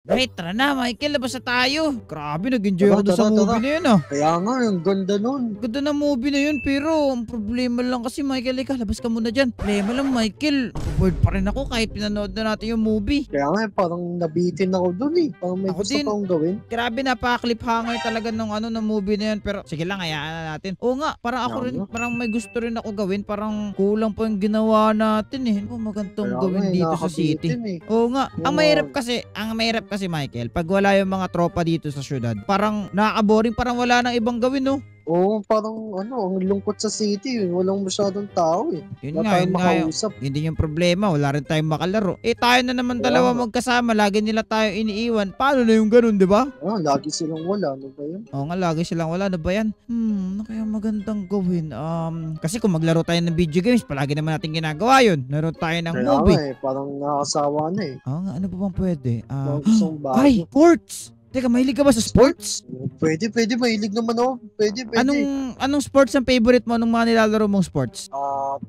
Right, tara na, Michael, labas na tayo. Grabe, nag-enjoy Tara, ako doon sa tara, movie tara. na yun, ah. Kaya nga, ang ganda nun. Ganda ng movie na yun, pero ang problema lang kasi, Michael, labas ka muna dyan. Problema lang, Michael, bored pa rin ako kahit pinanood na natin yung movie. Kaya nga, parang nabitin ako dun eh. Parang may Ako gusto din. pa akong gawin. Grabe, napaka-cliffhanger talaga ng movie na yun. Pero sige lang, hayaan na natin. Oo nga, parang ako rin, parang may gusto rin ako gawin. Parang kulang pa yung ginawa natin eh. Ano magandang Kaya gawin nga, dito sa city? Oo nga, ang mahirap kasi, Michael, pag wala yung mga tropa dito sa syudad, parang nakaka-boring, parang wala nang ibang gawin, no? Oo, parang ang lungkot sa city. Wala masyadong tao eh. Yun Wala nga, tayong makausap. yun din yung problema. Wala rin tayong makalaro. Eh, tayo na naman Kaya dalawa nga. magkasama. Lagi nila tayo iniiwan. Paano na yung ganun, di ba? Lagi silang wala. Ano ba yun? Oo nga, lagi silang wala. Ano ba yan? Ano kaya magandang gawin? Kasi kung maglaro tayo ng video games, palagi naman natin ginagawa yun. Laro tayo ng Kaya movie. nga parang nakakasawa na eh. Oo nga, ano pa bang pwede? Parang gustong bago. Ay, sports! Teka, mahilig ka ba sa sports? Pwede. Mahilig naman ako. Pwede. Anong sports ang favorite mo nung mga nilalaro mong sports?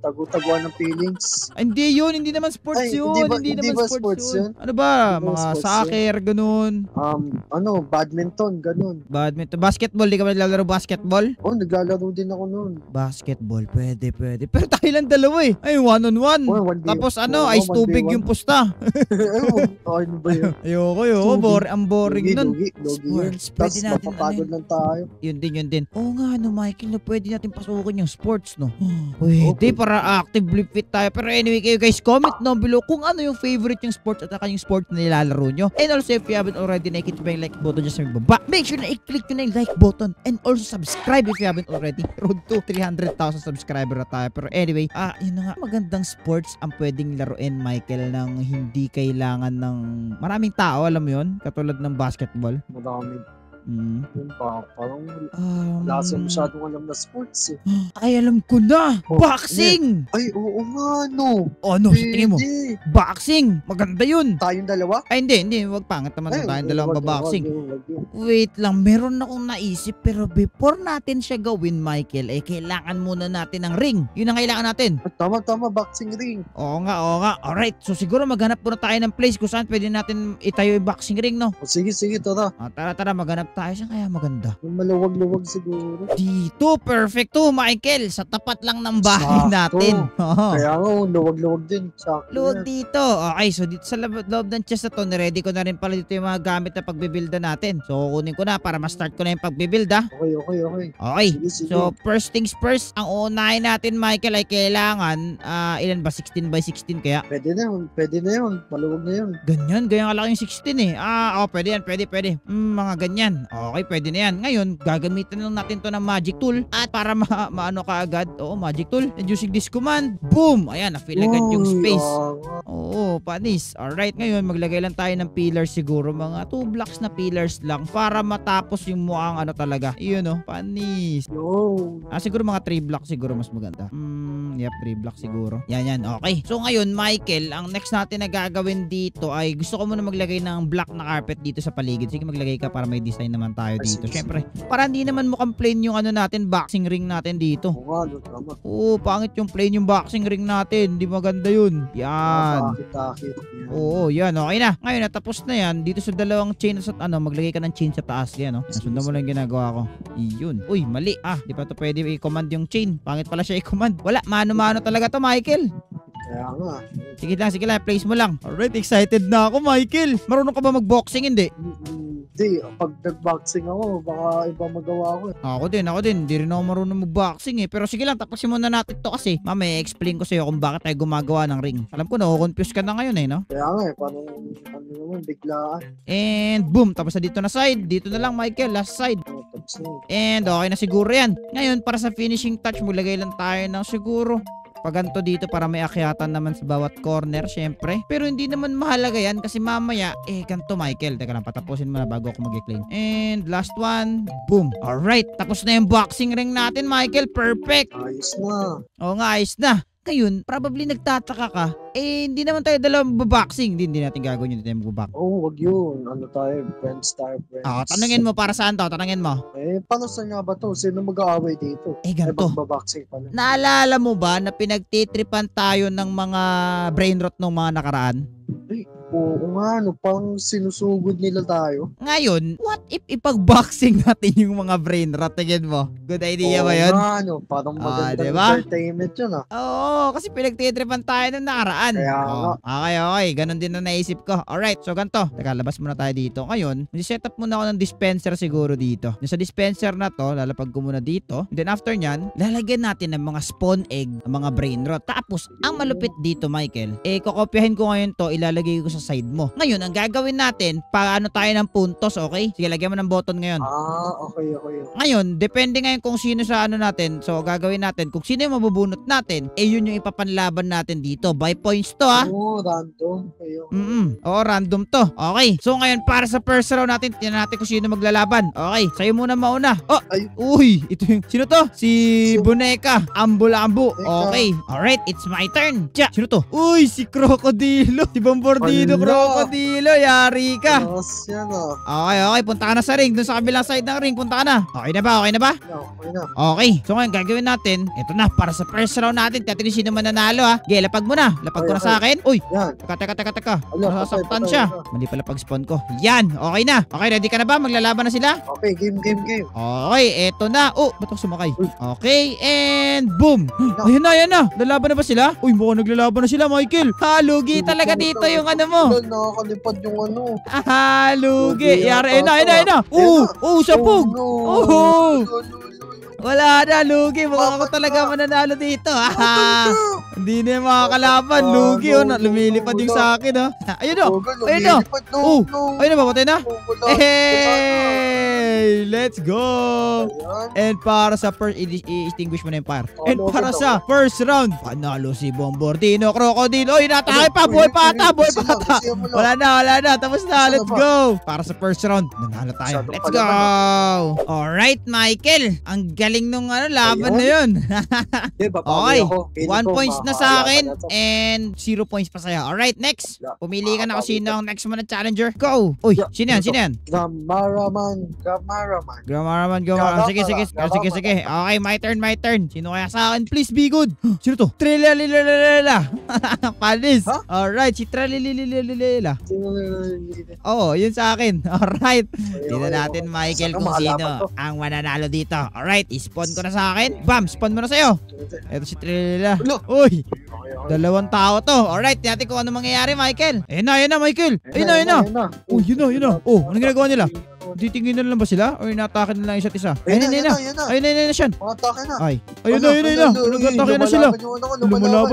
Tagu-taguan ng feelings. Hindi yun, hindi naman sports Ay, yun. hindi naman ba sports sports yun. yun? Ano ba? Hindi ba Mga sports soccer, ganun. Badminton, ganun. Badminton. Basketball, di ka ba naglalaro basketball? Oh, naglalaro din ako noon. Basketball, pwede. Pero tayo lang dalawa eh. Ay, one-on-one. Oh, 1v1. Tapos ice 1v1. tubig yung pusta. Ano ba yun? Ayoko. Ang boring nun. Logi yun. Sports, pwede Tapos natin mapapagod lang tayo. Yun din. Oo nga, Michael, pwede natin pasukin yung sports, no? Pwede, Okay. para actively fit tayo. Pero anyway, kayo guys, comment down below kung ano yung favorite yung sports at saka yung sports na nilalaro nyo. And also, if you haven't already, nakikita ba yung like button dyan sa may baba? Make sure na i-click nyo na yung like button. And also, subscribe if you haven't already. Road to 300,000 subscriber na tayo. Pero anyway, yun na nga, magandang sports ang pwedeng laruin, Michael, nang hindi kailangan ng maraming tao, alam mo yun? Katulad ng basketball. Marami. Yun pa, parang wala siya masyadong alam na sports eh. Ay, alam ko na! Oh, Boxing! Ay, oo nga, no. Ano, sa tingin mo? Pwede. Boxing! Maganda yun! Tayong dalawa? Ay, hindi. Wag pangat naman Ay, tayong dalawang wag baboxing. yun. Wait lang, meron akong naisip pero before natin siya gawin, Michael, kailangan muna natin ng ring. Yun ang kailangan natin. Tama, boxing ring. Oo nga. Alright, so siguro maghanap muna tayo ng place kung saan pwede natin itayo yung boxing ring, no? O, sige, tara. Tara, maghanap tayo. Saan kaya maganda? Maluwag-luwag siguro. Dito, perfect to, Michael. Sa tapat lang ng bahay Sakto. natin. Oo. Kaya nga, luwag-luwag din. Sakto Luwag yan. dito. Okay, so dito sa loob ng chest na to, niready ko na rin pala dito yung mga gamit na pagbibilda natin. So, kukunin ko na para ma-start ko na yung pagbibilda. Okay. Okay. Sige. So, first things first, ang unahin natin, Michael, ay kailangan, ilan ba? 16 by 16 kaya? Pwede na yun. Maluwag na yun. Ganyan kalaki yung 16 eh. Pwede yan, pwede. Mga ganyan. Okay, pwede na yan. Ngayon, gagamitin lang natin to ng magic tool. At para maano ka agad, magic tool. And using this command, boom! Ayan, na-fill agad yung space. Oo, panis. Alright, ngayon, maglagay lang tayo ng pillars siguro. Mga 2 blocks na pillars lang para matapos yung mukhang ano talaga. Yun, panis. Yo. Siguro mga 3 blocks siguro mas maganda. Yep, 3 blocks siguro. Yan. Okay. So ngayon, Michael, ang next natin na gagawin dito ay gusto ko muna maglagay ng black na carpet dito sa paligid. Sige, maglagay ka para may design naman tayo dito. Syempre, para hindi naman mukhang plain yung ano natin, boxing ring natin dito. Tama. Pangit yung plain yung boxing ring natin. Hindi maganda yun. Yan. Takit. Yan. Okay na. Ngayon, natapos na yan. Dito sa dalawang chain sa maglagay ka ng chain sa taas. Yan, Nasundan mo lang yung ginagawa ko. Yun. Uy, mali. Di pa to pwede i-command yung chain. Pangit pala siya i-command. Wala. Mano-mano talaga to, Michael. Kaya nga. Sige lang. Place mo lang. Alright, excited na ako, Michael. Marunong ka ba mag-boxing? Hindi. Hindi. Pag nag-boxing ako, baka iba magawa ko. Ako din. Hindi rin ako marunong mag-boxing eh. Pero sige lang, tapusin muna natin to kasi mamaya explain ko sa'yo kung bakit tayo gumagawa ng ring. Alam ko, confuse ka na ngayon no? Kaya nga parang naman, biglaan. And boom, tapos na dito na side. Dito na lang, Michael, last side. Tapos na. And okay na siguro yan. Ngayon, para sa finishing touch, maglagay lang tayo ng siguro paganto dito para may akyatan naman sa bawat corner, syempre. Pero hindi naman mahalaga yan kasi mamaya, ganito, Michael. Teka lang, patapusin mo na bago ako mag-claim. And last one, boom. Alright, tapos na yung boxing ring natin, Michael. Perfect. Ayos na. Oo nga, ayos na. Ngayon, probably nagtataka ka, hindi naman tayo dalawang baboxing. Hindi natin gagawin yun, hindi tayo magbabox. Wag yun. Ano tayo? Friends. Tanungin mo para saan to? Tanungin mo. Paano saan nga ba to? Sino mag-aaway dito? Ganito. Magbaboxing pala. Naalala mo ba na pinagtitripan tayo ng mga brain rot ng mga nakaraan? Oo nga, no, parang sinusugod nila tayo. Ngayon, what if ipag-boxing natin yung mga brain rot? Tingin mo? Good idea ba yun? Oo nga, no, parang magandang diba? entertainment yun Oo, kasi pinagtitripan tayo nung nakaraan. Kaya nga. Okay. Ganon din na naisip ko. Alright, so ganito. Teka, labas muna tayo dito. Ngayon, set up muna ako ng dispenser siguro dito. Yung sa dispenser na to, lalapag ko muna dito. And then after nyan, lalagyan natin ng mga spawn egg, ng mga brain rot. Tapos, ang malupit dito, Michael, kokopyahin ko ngayon to, ilalagay ko sa side mo. Ngayon, ang gagawin natin, paano tayo ng puntos, okay? Sige, lagyan mo ng button ngayon. Okay. Ngayon, depende ngayon kung sino sa ano natin. So, gagawin natin, kung sino yung mabubunot natin, yun yung ipapanlaban natin dito. By points to, ha? Oo, random. Oo, random to. Okay. So, ngayon, para sa first round natin, tingnan natin kung sino maglalaban. Okay. Sa'yo muna mauna. Oh, uy. Ito yung, sino to? Si Boneka. Ambu-lambu. Okay. Alright, it's my turn. Tja, sino to? Uy, si Crocodilo. Si Bombardino Crocodilo. Yari ka. Okay. Punta ka na sa ring. Dun sa kabilang side ng ring, punta ka na. Okay na ba? Okay na. Okay. So ngayon, gagawin natin, ito na, para sa first round natin, tiyatin sino man nanalo, ha. Okay, lapag mo na. Lapag ko na sa akin. Uy, teka. Nasasaktan siya. Mali pala pag-spawn ko. Yan, okay na. Okay, ready ka na ba? Maglalaban na sila? Okay, game. Okay, eto na. Oh, ba't ako sumakay? Okay, and boom. Ayan na. Lalaban na ba sila? Uy, mukhang naglalaban na sila, Michael. Lugi talaga dito yung ano mo. Nakakalipad yung ano. Lugi. Yari, ayun na. Sabog. Wala na, lugi. Mukhang ako talaga mananalo dito. Hindi na yung mga kalaban. Lugi, lumilipad yung sa akin, ha. Ayun na. Ayun na ba? Patay na? Hey! Let's go! And para sa first, i-extinguish mo na yung fire. And para sa first round, panalo si Bombardino Crocodilo. Oy, natake pa. Buhay pa ata. Wala na. Tapos na. Let's go! Para sa first round, nanalo tayo. Let's go! Alright, Michael. Ang galing nung laban na yun. Okay. 1 points na sa akin and 0 points pa sa'yo. Alright, next. Pumili ka na kung sino ang next mo na challenger. Go! Uy, sino yan? Gramaraman. Sige. Okay, my turn. Sino kaya sa akin? Please be good. Sino to? Tralilalala. Panis. Alright, si Tralilalala. Oo, yun sa akin. Alright. Tignan natin, Michael, kung sino ang mananalo dito. Alright, spawn ko na sa akin. Bam, spawn mo na sa'yo. Ito si Trilila. Uy, 2 tao to. Alright, natin kung ano mangyayari, Michael. Ayun na, Michael. Ayun na. Uy, yun na. Oh, anong ginagawa nila? Titingin na lang ba sila? O inatake na lang isa't isa? Ayun na siya. Atake na. Ayun na. Nag-atake na sila.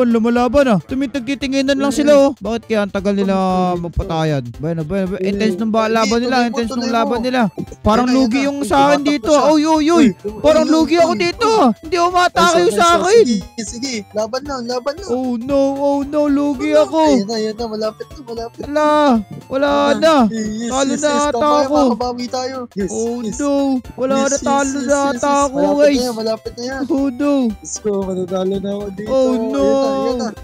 Lumalaban. Tumitagtitinginan lang sila, oh. Bakit kaya ang tagal nila magpatayan? Ba, intense ng laban nila. Parang lugi yung sa akin dito. Uy. Parang lugi ako dito. Hindi ako matake yung sa akin. Sige. Laban lang. Oh no. Lugi ako. Ayun na. Malapit na. Wala na. Talo na ata ako. Tayo. No. Wala na, talo na ata ako, guys. Malapit na yan. Oh no. Let's go. Manatalo na ako dito. Oh no. Ayan na.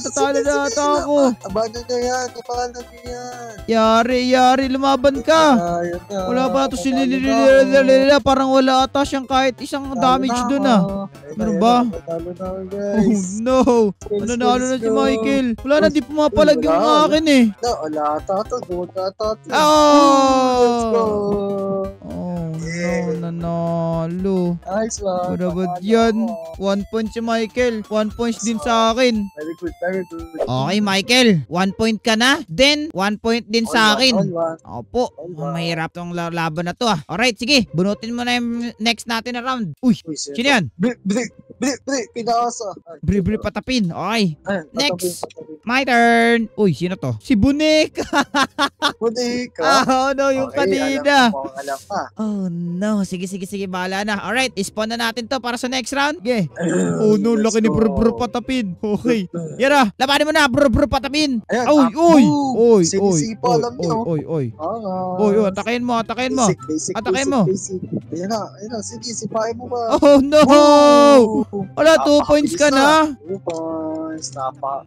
Tatalo na ata ako. Abangan na yan. Kapalan na yan. Yari, lumaban ka. Wala pa ito si Lililililila. Parang wala ata siyang kahit isang damage dun, Meron ba? Oh no. Nanalo na si Michael. Wala na, di pumapalag yung akin eh. Wala ata ito. Nanalo. Nice one. Barabad yan. 1 point si Michael. 1 points din sa akin. Very good. Okay, Michael. 1 point ka na. Then, 1 point din sa akin. Opo. Mahirap tong laban na to, Alright, sige. Bunutin mo na yung next natin na round. Uy, sino yan? Pinasa. Bri patapin. Okay. Next. My turn. Uy, sino to? Si Boneka. No, yung kanina. Oh no. Sige. Bahala na. Alright, ispawn na natin to para sa next round. Okay. Oh no, laki ni bro patapin. Okay. Yara, labanin mo na bro patapin. Uy. Atakayin mo. Atakayin mo. Ayan na. Sige, sipahin mo ba? Oh no. Wala, 2 points ka na. 2 points.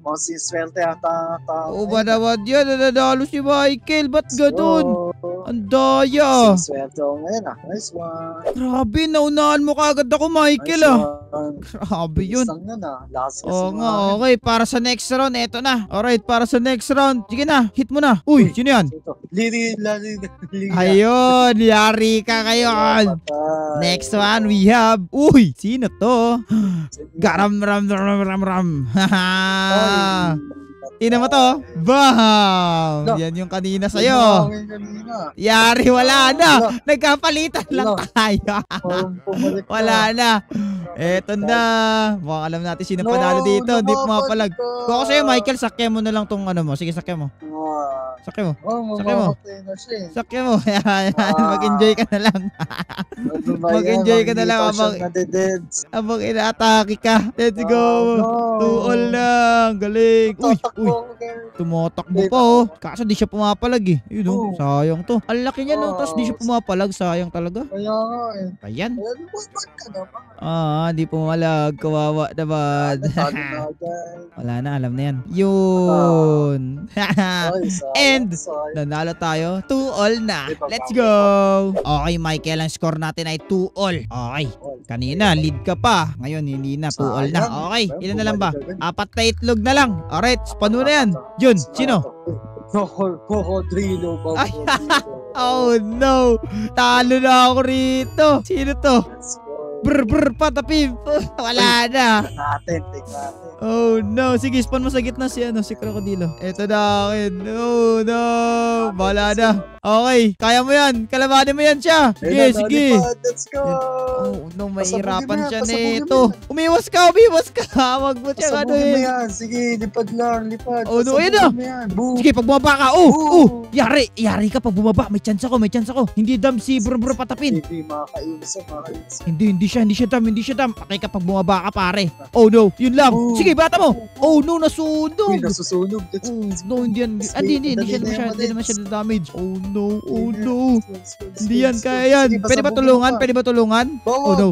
Masiswerte ata. Ba naman yan? Nanalo si Michael. Ba't ganun? Ang daya. Swerte ako ngayon ah. Nice one. Grabe, naunahan mo kagad ako, Michael Nice ah. one. Grabe yun. Isang yun ah. Lakas kasi Oo nga, mga- okay. Para sa next round, eto na. Alright, para sa next round. Sige na, hit mo na. Uy, sino yan? Ito. Liri. Ayun, yari ka ngayon. Next one, we have... Uy, sino to? Garam ram ram ram ram. Haha. Tingnan mo to. Bam! No. Yan yung kanina sa'yo. Yari, wala na. Nagkapalitan lang tayo. Wala na. Eto na. Mukhang alam natin sino panalo dito. Hindi pumapalag. Kung ako sa'yo, Michael, sakyan mo na lang tong ano mo. Sige, sakyan mo. Sakyan mo. Sakyan mo. Sakyan mo. Yan. Mag-enjoy ka na lang. Mag-enjoy ka na lang habang inaatake ka. Let's go. 2-all lang. Galing. Uy, uy. Tumotakbo pa oh. Kaso di siya pumapalag eh. Yun oh. Sayang to. Ang laki niya no. Tapos di siya pumapalag. Sayang talaga. Kaya nga eh. Ayan. Ba't ka naman? Di pumalag. Kawawa naman. Wala na. Alam na yan. Yun. And nanalo tayo. 2-all na. Let's go. Okay, Michael. Ang score natin ay 2-all. Okay. Kanina, lead ka pa. Ngayon, hindi na. 2-all na. Okay. Ilan na lang ba? 4 na itlog na lang. Alright. Pano na yan. Jun, sino? Cocodrilo. Ay, oh no. Talo na ako rito. Sino to? Brr patapim. Wala na. Natin. Oh no. Sige, spawn mo sa gitna si Crocodilo. Eto na akin. Oh no. Bahala na. Okay. Kaya mo yan. Kalabanin mo yan siya. Sige. Let's go. Oh no. Mahirapan siya pasabugin nito. Umiwas ka. Wag mo siya ano Pasabugin mo eh. yan. Sige, lipad lang. Oh no. Ayun na. Sige, pag bumaba ka. Yari ka pag bumaba. May chance ako. Hindi dam si bro patapin. Hindi, makakainis. Hindi siya dam. Patay ka pag bumaba ka pare. Oh no. Yun lang. Sige, bata mo. Oh no, nasunog. Uy, nasusunog. No, hindi yan. Hindi naman siya damage. Oh no. Hindi yan, kaya yan. Pwede ba tulungan? Oh no.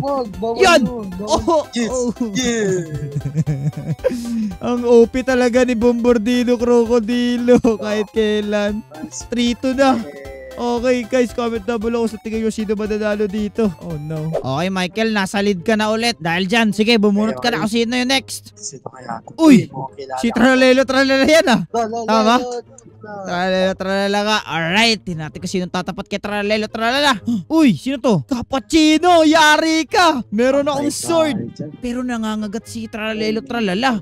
Yan! Oh! Yeah! Ang OP talaga ni Bombardino Crocodilo kahit kailan. 3-2 na. Okay guys, comment down below kung sa tingin nyo sino ba nanalo dito. Oh no. Okay Michael, nasa lead ka na ulit. Dahil dyan, sige bumunot ka na kung sino yung next. Sino kaya? Uy! Si Tralelo yan ah. Tama? Tama? Tralala ka. Alright, natin kung sino tatapat kay Tralelo. Uy, sino to? Cappuccino, yari ka. Meron akong sword. Pero nangangagat si Tralelo.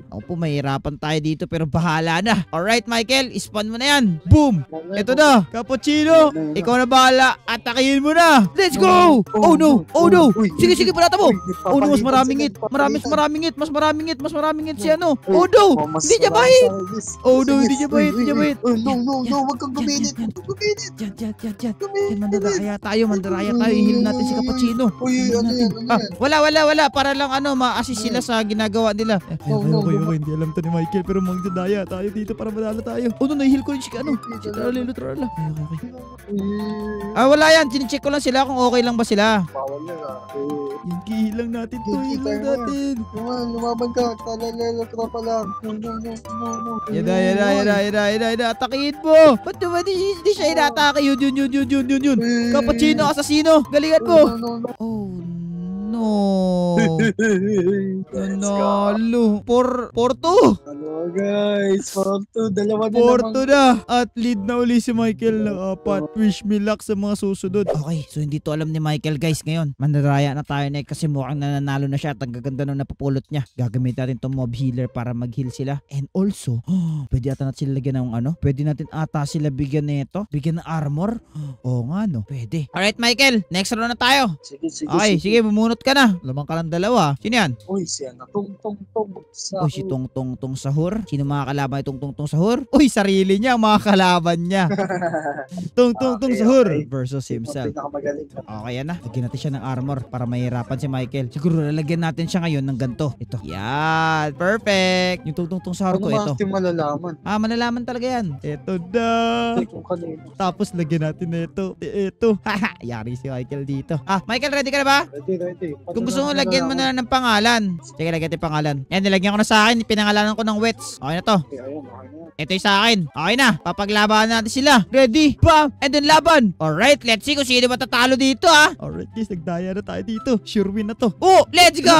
Ako po, mahirapan tayo dito pero bahala na. Alright Michael, ispan mo na yan. Boom! Ito na, Cappuccino. Ikaw na bahala. Atakihin mo na. Let's go! Oh no! Sige, panata mo. Oh no, mas maraming hit. Mas maraming hit si ano. Oh no! Hindi niya mahit. Oh no, hindi niya mahit. No, wag kang guminit. Yan, mandaraya tayo. Ihil natin si Cappuccino. Uy, ano yan? Wala. Para lang ma-assist sila sa ginagawa nila. Okay. Hindi alam to ni Michael. Pero magdadaya tayo dito para manalo tayo. Oh no, nahihil ko rin si Tralala. Okay. Wala yan. Chine-check ko lang sila kung okay lang ba sila. Bawal na. Yung kihilang natin to. Lumaban ka. Talalala ka pa lang. No. Yada. Atakihin mo. Ba't naman hindi siya inatake? Yun. Cappuccino, asasino. Galingan mo. Oh no. Nanalo. 4-2. Hello guys. 4-2. Dalawa na 4-2 na. At lead na uli si Michael ng 4. Wish me luck sa mga susunod. Okay, so hindi to alam ni Michael guys ngayon. Mandaraya na tayo na kasi mukhang nananalo na siya at ang gaganda nung napupulot niya. Gagamit natin itong mob healer para mag-heal sila. And also, pwede ata natin sila lagyan ng pwede natin ata sila bigyan nito. Bigyan ng armor. Oo nga no. Pwede. Alright Michael, next round na tayo. Sige. Sige, bumunot ka na. Lamang ka ng dalawa. Sino yan? Uy, siya na. Tong. Uy, si Tong Sahur. Sino mga kalaban ni Tong Sahur? Uy, sarili niya, mga kalaban niya. Tong Sahur versus himself. Okay, yan na. Lagyan natin siya ng armor para mahirapan si Michael. Siguro lalagyan natin siya ngayon ng ganito. Ito. Yan. Perfect. Yung Tong Sahur ko, ito. Ano malalaman? Malalaman talaga yan. Ito na. Tapos lagyan natin na ito. Ito. Yari si Michael dito. Michael, ready ka na ba? Ready. Kung gusto mo, lagyan mo na lang ng pangalan. Sige, lagyan natin pangalan. Yan, nilagyan ko na sa akin. Pinangalanan ko ng Wets. Okay na to. Okay, ayun, okay na. Ito yung sa akin. Okay na. Papaglabanan natin sila. Ready? Bam! And then laban. Alright, let's see kung sino matatalo dito, ha. Alright, guys. Nagdaya na tayo dito. Sure win na to. Oh! Let's go!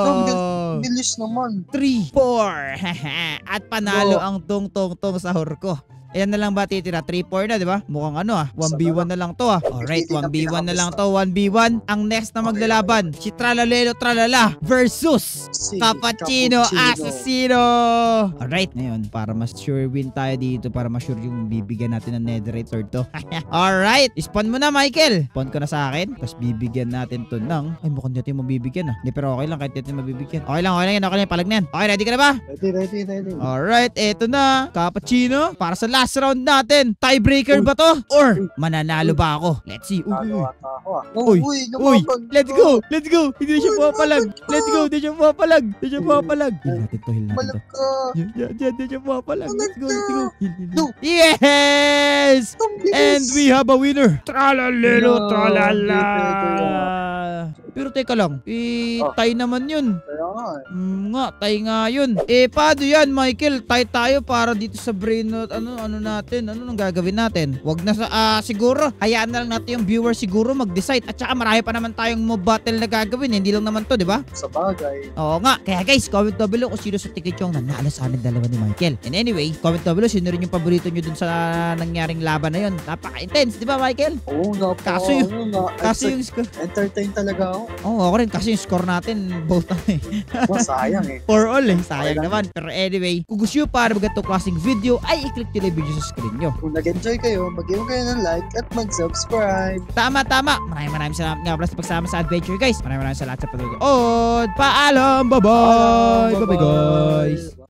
Ang bilis naman. 3, 4. At panalo ang tong sahur ko. Ayan na lang ba titira? 3-4 na, di ba? Mukhang ano 1v1 na lang to Alright, 1v1 na lang to. 1v1. Ang next na maglalaban, si Tralalelo Tralala versus Cappuccino Assassino. Alright, ngayon, para mas sure win tayo dito, para mas sure yung bibigyan natin ng netherite sword to. Alright, spawn mo na, Michael. Spawn ko na sa akin. Tapos bibigyan natin to ng... Ay, mukhang natin mabibigyan Hindi, pero okay lang kahit natin mabibigyan. Okay lang yan. Palag na yan. Okay, ready ka na ba? Ready. Alright, eto na. Cappuccino, para sa last round natin. Tiebreaker ba to? Or mananalo ba ako? Let's see. Uy. Let's go. Hindi siya pumapalag. Hindi siya pumapalag. Heal natin to. Malag ka. Yan. Hindi siya pumapalag. Let's go. Heal. Yes! And we have a winner. Tralalero, tralala. Pero teka lang. Tie naman yun. Tie nga yun. Paano yan, Michael? Tie tayo para dito sa brain note. Ano natin? Ano nang gagawin natin? Wag na sa, siguro, hayaan na lang natin yung viewer siguro mag-decide. At saka marami pa naman tayong mob battle na gagawin. Hindi lang naman to, di ba? Sa bagay. Oo nga. Kaya guys, comment down below kung sino sa ticket yung nanalo sa amin dalawa ni Michael. And anyway, comment down below sino rin yung paborito nyo dun sa nangyaring laban na yun. Napaka-intense, di ba, Michael? Oo, Kaso yung score. Entertain talaga ako. Oo, ako rin. Kasi yung score natin, both Sayang For all sayang naman. Pero anyway, kung gusto nyo para magandang klaseng video, ay i-click nyo na yung video sa screen nyo. Kung nag-enjoy kayo, mag-give kayo ng like at mag-subscribe. Tama. Maraming salamat nga pala sa pagsama sa adventure, guys. Maraming salamat sa panonood. Paalam! Bye-bye! Bye-bye, guys!